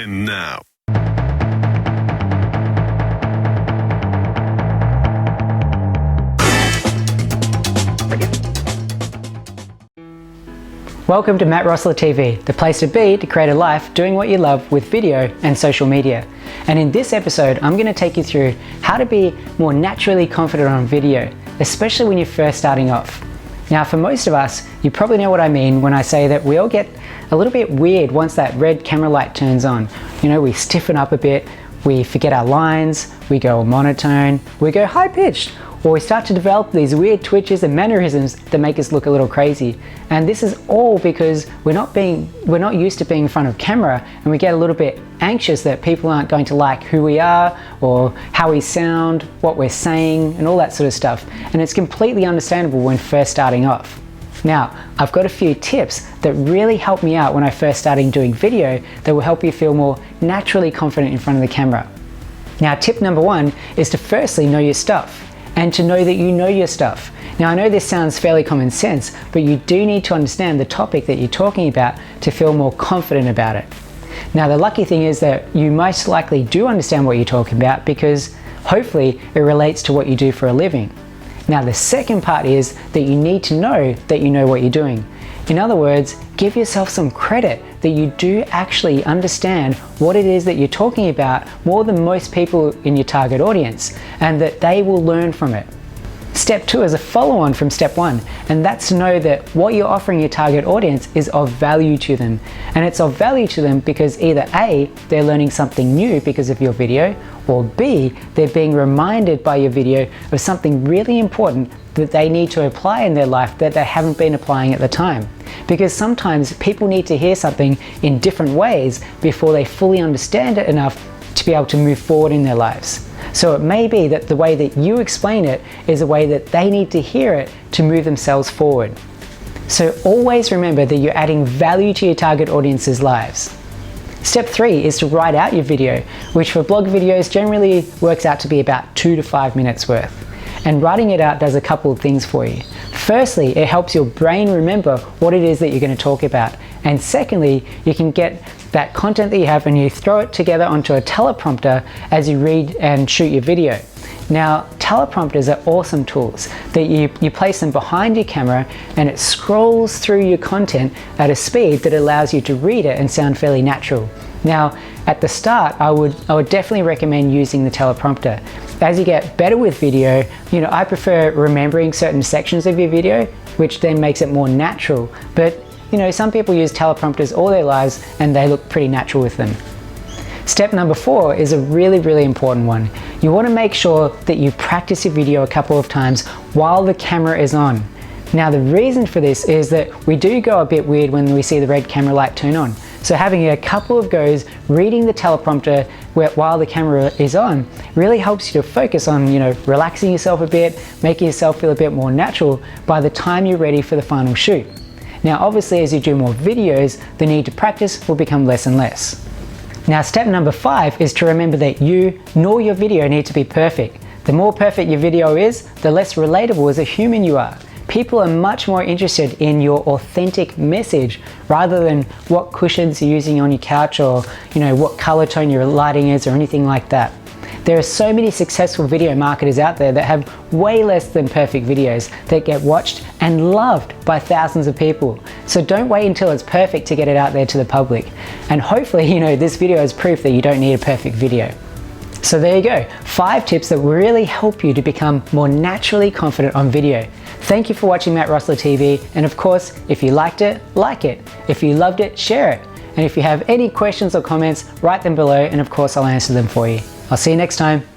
And now. Welcome to Matt Roessler TV, the place to be to create a life doing what you love with video and social media. And in this episode, I'm going to take you through how to be more naturally confident on video, especially when you're first starting off. Now, for most of us, you probably know what I mean when I say that we all get a little bit weird once that red camera light turns on. You know, we stiffen up a bit, we forget our lines, we go monotone, we go high-pitched, or we start to develop these weird twitches and mannerisms that make us look a little crazy. And this is all because we're not used to being in front of camera, and we get a little bit anxious that people aren't going to like who we are or how we sound, what we're saying, and all that sort of stuff. And it's completely understandable when first starting off. Now, I've got a few tips that really helped me out when I first started doing video that will help you feel more naturally confident in front of the camera. Now, tip number one is to firstly know your stuff, and to know that you know your stuff. Now, I know this sounds fairly common sense, but you do need to understand the topic that you're talking about to feel more confident about it. Now, the lucky thing is that you most likely do understand what you're talking about because hopefully it relates to what you do for a living. Now, the second part is that you need to know that you know what you're doing. In other words, give yourself some credit that you do actually understand what it is that you're talking about more than most people in your target audience, and that they will learn from it. Step two is a follow-on from step one, and that's to know that what you're offering your target audience is of value to them. And it's of value to them because either A, they're learning something new because of your video, or B, they're being reminded by your video of something really important that they need to apply in their life that they haven't been applying at the time. Because sometimes people need to hear something in different ways before they fully understand it enough to be able to move forward in their lives. So it may be that the way that you explain it is a way that they need to hear it to move themselves forward. So always remember that you're adding value to your target audience's lives. Step three is to write out your video, which for blog videos generally works out to be about 2 to 5 minutes worth. And writing it out does a couple of things for you. Firstly, it helps your brain remember what it is that you're going to talk about. And secondly, you can get that content that you have and you throw it together onto a teleprompter as you read and shoot your video. Now, teleprompters are awesome tools that you place them behind your camera and it scrolls through your content at a speed that allows you to read it and sound fairly natural. Now, at the start, I would definitely recommend using the teleprompter. As you get better with video, I prefer remembering certain sections of your video, which then makes it more natural. But, some people use teleprompters all their lives and they look pretty natural with them. Step number 4 is a really, really important one. You want to make sure that you practice your video a couple of times while the camera is on. Now, the reason for this is that we do go a bit weird when we see the red camera light turn on. So having a couple of goes reading the teleprompter while the camera is on really helps you to focus on, relaxing yourself a bit, making yourself feel a bit more natural by the time you're ready for the final shoot. Now, obviously, as you do more videos, the need to practice will become less and less. Now, step number 5 is to remember that you nor your video need to be perfect. The more perfect your video is, the less relatable as a human you are. People are much more interested in your authentic message rather than what cushions you're using on your couch or what color tone your lighting is or anything like that. There are so many successful video marketers out there that have way less than perfect videos that get watched and loved by thousands of people. So don't wait until it's perfect to get it out there to the public. And hopefully, this video is proof that you don't need a perfect video. So there you go, 5 tips that will really help you to become more naturally confident on video. Thank you for watching Matt Roessler TV, and of course, if you liked it, like it. If you loved it, share it. And if you have any questions or comments, write them below, and of course I'll answer them for you. I'll see you next time.